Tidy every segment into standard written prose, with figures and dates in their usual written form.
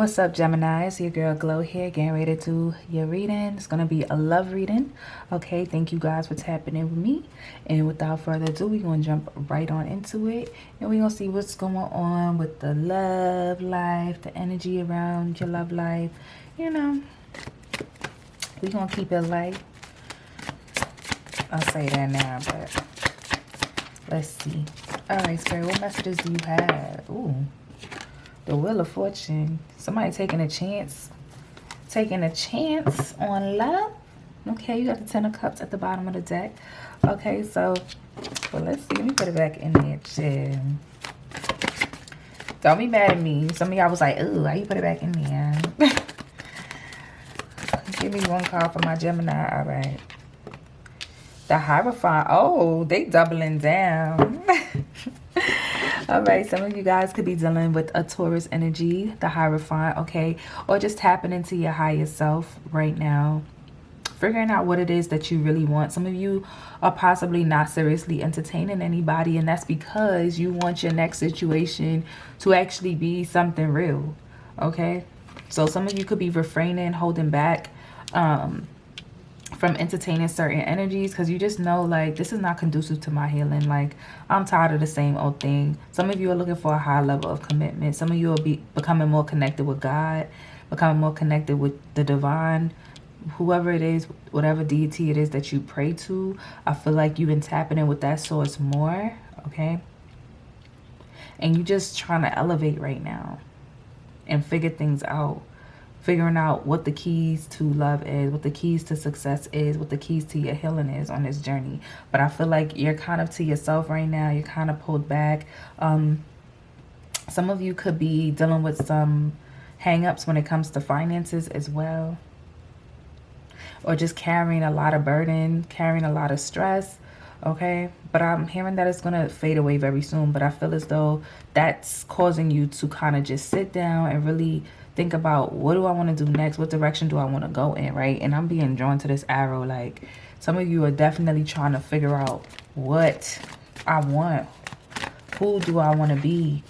What's up, Gemini? It's your girl Glow here, getting ready to do your reading. It's going to be a love reading. Okay, thank you guys for tapping in with me. And without further ado, we're going to jump right on into it. And we're going to see what's going on with the love life, the energy around your love life. You know, we're going to keep it light. I'll say that now, but let's see. All right, Spirit, what messages do you have? Ooh. The Wheel of Fortune. Somebody taking a chance. Taking a chance on love. Okay, you got the Ten of Cups at the bottom of the deck. Okay, so, well, let's see. Let me put it back in there. Chill. Don't be mad at me. Some of y'all was like, ooh, why you put it back in there? Give me one card for my Gemini. All right. The Hierophant. Oh, they doubling down. All right, some of you guys could be dealing with a Taurus energy, the Hierophant, okay? Or just tapping into your higher self right now. Figuring out what it is that you really want. Some of you are possibly not seriously entertaining anybody, and that's because you want your next situation to actually be something real, okay? So some of you could be refraining, holding back from entertaining certain energies because you just know, like, this is not conducive to my healing. Like, I'm tired of the same old thing. Some of you are looking for a high level of commitment. Some of you will be becoming more connected with God, becoming more connected with the divine, whoever it is, whatever deity it is that you pray to. I feel like you've been tapping in with that source more, okay? And you just trying to elevate right now and figure things out. Figuring out what the keys to love is, what the keys to success is, what the keys to your healing is on this journey. But I feel like you're kind of to yourself right now. You're kind of pulled back. Some of you could be dealing with some hang-ups when it comes to finances as well. Or just carrying a lot of burden, carrying a lot of stress. Okay, but I'm hearing that it's going to fade away very soon. But I feel as though that's causing you to kind of just sit down and really think about, what do I want to do next? What direction do I want to go in, right? And I'm being drawn to this arrow. Like, some of you are definitely trying to figure out what I want. Who do I want to be?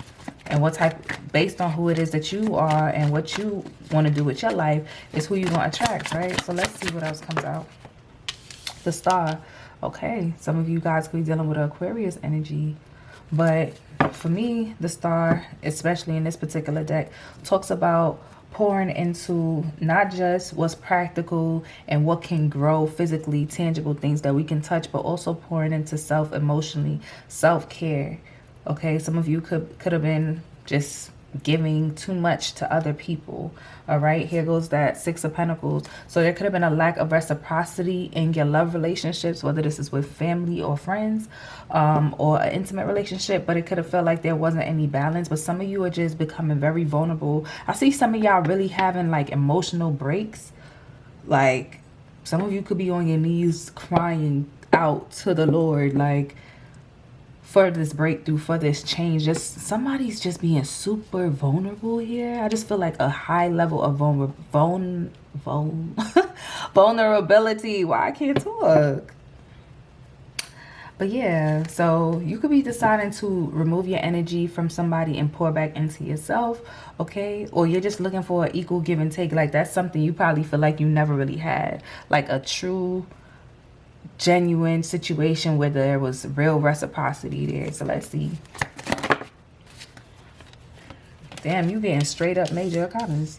And what type, based on who it is that you are and what you want to do with your life, is who you're going to attract, right? So let's see what else comes out. The Star. Okay, some of you guys could be dealing with Aquarius energy. But for me, the Star, especially in this particular deck, talks about pouring into not just what's practical and what can grow physically, tangible things that we can touch, but also pouring into emotionally, self-care. Okay, some of you could have been just giving too much to other people. All right, here goes that Six of Pentacles. So there could have been a lack of reciprocity in your love relationships, whether this is with family or friends, or an intimate relationship, but it could have felt like there wasn't any balance. But some of you are just becoming very vulnerable. I see some of y'all really having like emotional breaks. Like, some of you could be on your knees crying out to the Lord, like, for this breakthrough, for this change. Just somebody's just being super vulnerable here. I just feel like a high level of vulnerability. Why I can't talk? But yeah, so you could be deciding to remove your energy from somebody and pour back into yourself, okay? Or you're just looking for an equal give and take. Like, that's something you probably feel like you never really had. Like a true, genuine situation where there was real reciprocity there. So let's see. Damn, you getting straight up major arcanas.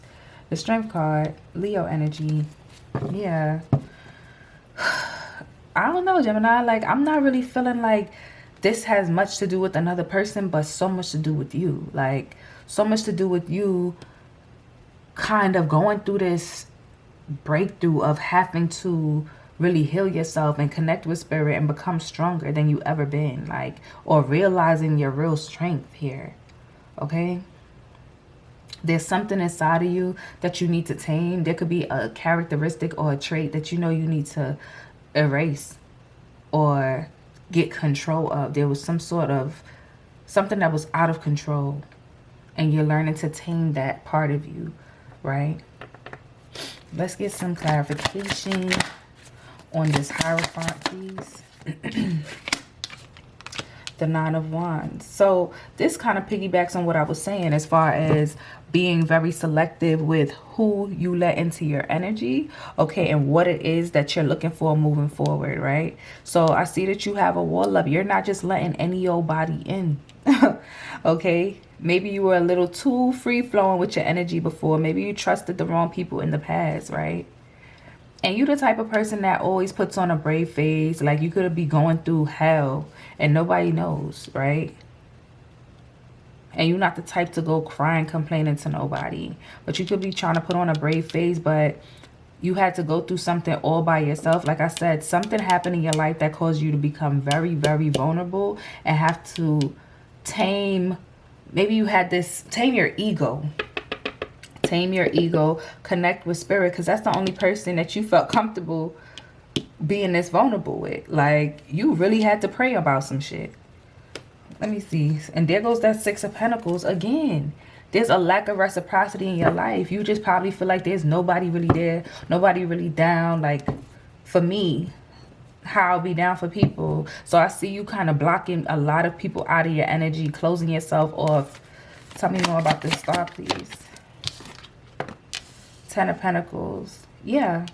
The Strength card, Leo energy. Yeah. I don't know, Gemini. Like, I'm not really feeling like this has much to do with another person, but so much to do with you. Like, so much to do with you kind of going through this breakthrough of having to really heal yourself and connect with spirit and become stronger than you ever been, like, or realizing your real strength here. Okay, there's something inside of you that you need to tame. There could be a characteristic or a trait that you know you need to erase or get control of. There was some sort of something that was out of control, and you're learning to tame that part of you, right? Let's get some clarification on this Hierophant, please. the Nine of Wands. So this kind of piggybacks on what I was saying as far as being very selective with who you let into your energy, okay, and what it is that you're looking for moving forward, right? So I see that you have a wall up. You're not just letting any old body in. Okay, maybe you were a little too free-flowing with your energy before. Maybe you trusted the wrong people in the past, right? And you the type of person that always puts on a brave face. Like you could be going through hell and nobody knows, right? And you're not the type to go crying, complaining to nobody. But you could be trying to put on a brave face, but you had to go through something all by yourself. Like I said, something happened in your life that caused you to become very, very vulnerable and have to tame. Maybe you had this, tame your ego. Tame your ego, connect with spirit, because that's the only person that you felt comfortable being this vulnerable with. Like, you really had to pray about some shit. Let me see. And there goes that Six of Pentacles again. There's a lack of reciprocity in your life. You just probably feel like there's nobody really there, nobody really down. Like, for me, how I'll be down for people. So I see you kind of blocking a lot of people out of your energy, closing yourself off. Tell me more about this star, please. Ten of Pentacles. Yeah.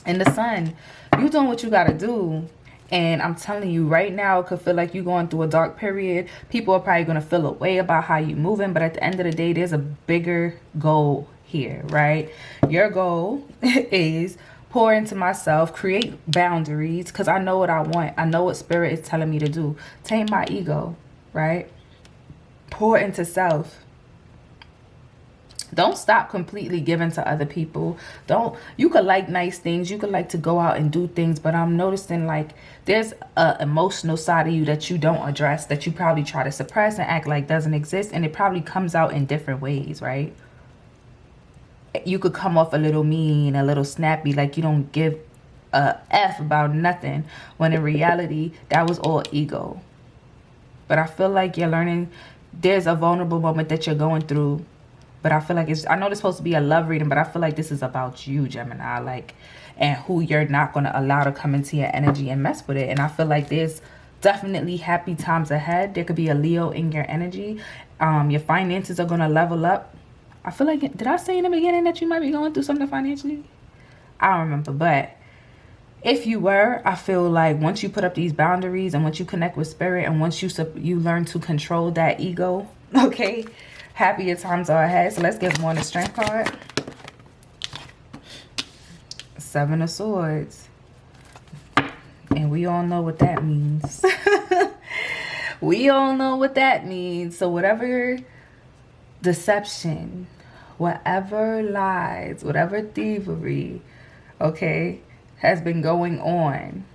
And the Sun. You doing what you got to do. And I'm telling you right now, it could feel like you're going through a dark period. People are probably going to feel a way about how you're moving. But at the end of the day, there's a bigger goal here, right? Your goal is pour into myself, create boundaries, because I know what I want. I know what spirit is telling me to do. Tame my ego, right? Pour into self. Don't stop completely giving to other people. You could like nice things. You could like to go out and do things. But I'm noticing like there's a emotional side of you that you don't address, that you probably try to suppress and act like doesn't exist. And it probably comes out in different ways, right? You could come off a little mean, a little snappy, like you don't give a F about nothing. When in reality, that was all ego. But I feel like you're learning. There's a vulnerable moment that you're going through. But I feel like I know it's supposed to be a love reading, but I feel like this is about you, Gemini, like, and who you're not going to allow to come into your energy and mess with it. And I feel like there's definitely happy times ahead. There could be a Leo in your energy. Your finances are going to level up. I feel like, did I say in the beginning that you might be going through something financially? I don't remember, but if you were, I feel like once you put up these boundaries and once you connect with spirit and once you learn to control that ego, okay, happier times are ahead. So let's get more on the Strength card. Seven of Swords. And we all know what that means. We all know what that means. So whatever deception, whatever lies, whatever thievery, okay, has been going on,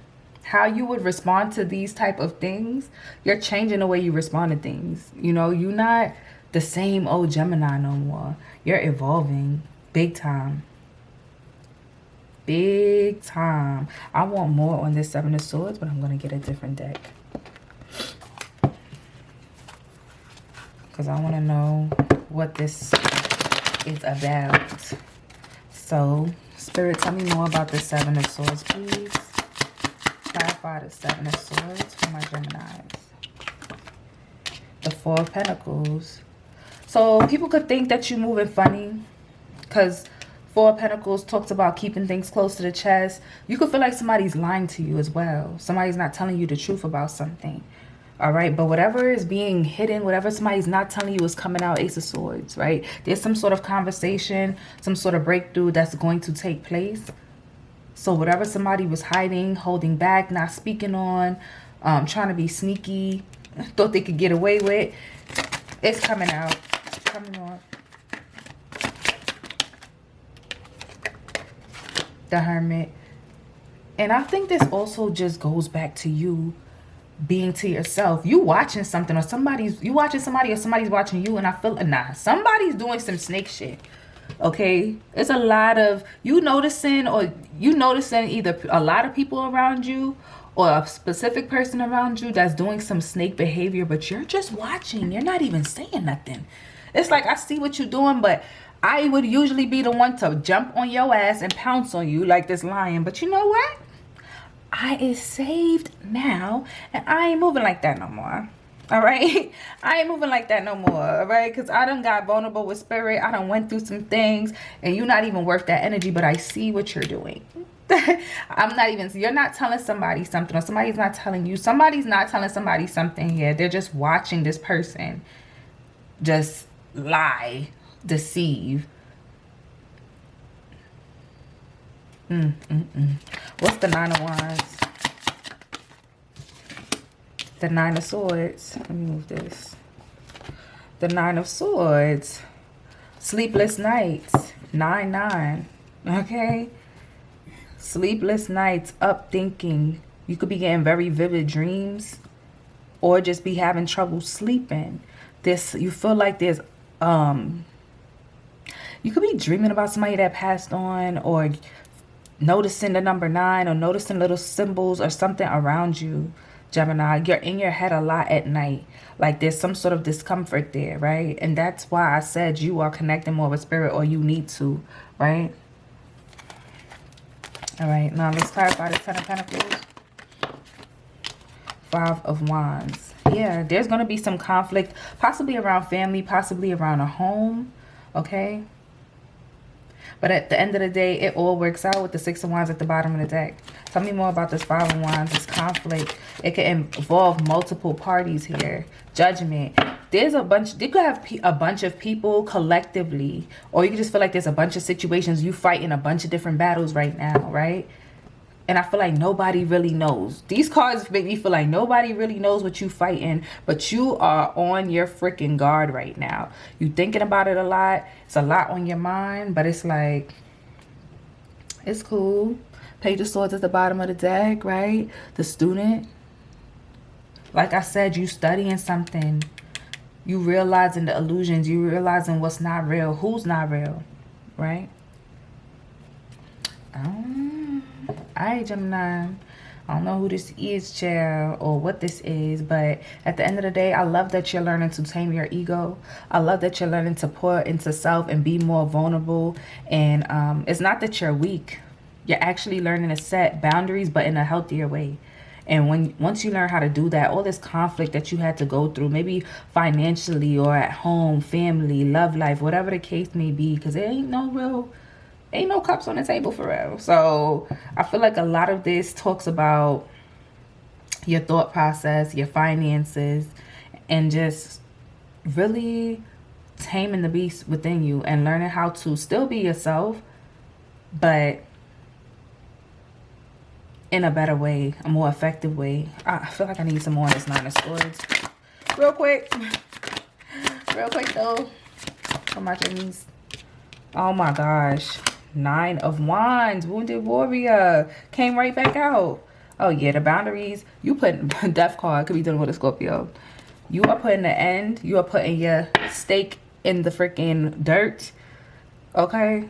how you would respond to these type of things, you're changing the way you respond to things. You know, you're not the same old Gemini no more. You're evolving big time. Big time. I want more on this Seven of Swords, but I'm going to get a different deck. Because I want to know what this is about. So, Spirit, tell me more about the Seven of Swords, please. Clarify the Seven of Swords for my Geminis. The Four of Pentacles. So people could think that you're moving funny because Four of Pentacles talks about keeping things close to the chest. You could feel like somebody's lying to you as well. Somebody's not telling you the truth about something. All right. But whatever is being hidden, whatever somebody's not telling you is coming out. Ace of Swords, right? There's some sort of conversation, some sort of breakthrough that's going to take place. So whatever somebody was hiding, holding back, not speaking on, trying to be sneaky, thought they could get away with, it's coming out. It's coming on. The Hermit. And I think this also just goes back to you being to yourself. You watching something or you watching somebody or somebody's watching you, and I feel, nah, somebody's doing some snake shit. Okay, it's a lot of you noticing either a lot of people around you or a specific person around you that's doing some snake behavior, but you're just watching. You're not even saying nothing. It's like, I see what you're doing, but I would usually be the one to jump on your ass and pounce on you like this lion. But you know what? I is saved now, and I ain't moving like that no more. All right, I ain't moving like that no more. All right, because I done got vulnerable with spirit. I done went through some things, and you're not even worth that energy. But I see what you're doing. I'm not even. You're not telling somebody something, or somebody's not telling you. Somebody's not telling somebody something here. They're just watching this person just lie, deceive. What's the Nine of Wands? The Nine of Swords. Let me move this. The Nine of Swords. Sleepless nights. 9-9. Okay? Sleepless nights. Up thinking. You could be getting very vivid dreams. Or just be having trouble sleeping. You feel like there's... You could be dreaming about somebody that passed on. Or noticing the number 9. Or noticing little symbols or something around you. Gemini, you're in your head a lot at night. Like there's some sort of discomfort there, right? And that's why I said you are connecting more with spirit, or you need to, right? All right, now let's clarify the Ten of Pentacles. Five of Wands. Yeah, there's going to be some conflict, possibly around family, possibly around a home, okay? But at the end of the day, it all works out with the Six of Wands at the bottom of the deck. Tell me more about this Five of Wands, this conflict. It can involve multiple parties here. Judgment. There's a bunch, you could have a bunch of people collectively, or you can just feel like there's a bunch of situations you fight in a bunch of different battles right now, right? And I feel like nobody really knows. These cards make me feel like nobody really knows what you fighting, but you are on your freaking guard right now. You thinking about it a lot. It's a lot on your mind, but it's like, it's cool. Page of Swords at the bottom of the deck, right? The Student. Like I said, you studying something. You realizing the illusions. You realizing what's not real. Who's not real, right? Alright, Gemini. I don't know who this is, child, or what this is, but at the end of the day, I love that you're learning to tame your ego. I love that you're learning to pour into self and be more vulnerable. And it's not that you're weak. You're actually learning to set boundaries, but in a healthier way. And once you learn how to do that, all this conflict that you had to go through, maybe financially or at home, family, love life, whatever the case may be, because there ain't no cups on the table for real. So I feel like a lot of this talks about your thought process, your finances, and just really taming the beast within you and learning how to still be yourself, but in a better way, a more effective way. I feel like I need some more of this Nine of Swords. Real quick though, for my dreams. Oh my gosh. Nine of Wands, Wounded Warrior, came right back out. Oh yeah, the boundaries. You put Death card, could be dealing with a Scorpio. You are putting the end. You are putting your stake in the freaking dirt. Okay?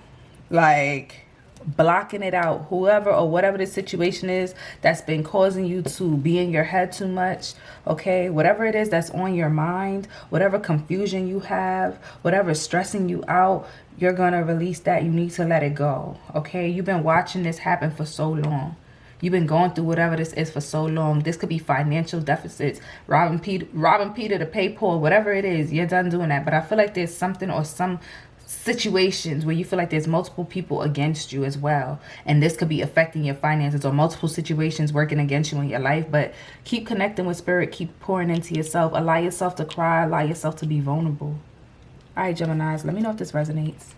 Like, blocking it out. Whoever or whatever the situation is that's been causing you to be in your head too much. Okay? Whatever it is that's on your mind, whatever confusion you have, whatever is stressing you out, you're going to release that. You need to let it go. Okay? You've been watching this happen for so long. You've been going through whatever this is for so long. This could be financial deficits, robbing Peter to pay Paul, whatever it is. You're done doing that. But I feel like there's something or some situations where you feel like there's multiple people against you as well. And this could be affecting your finances, or multiple situations working against you in your life. But keep connecting with spirit. Keep pouring into yourself. Allow yourself to cry. Allow yourself to be vulnerable. All right, Geminis, let me know if this resonates.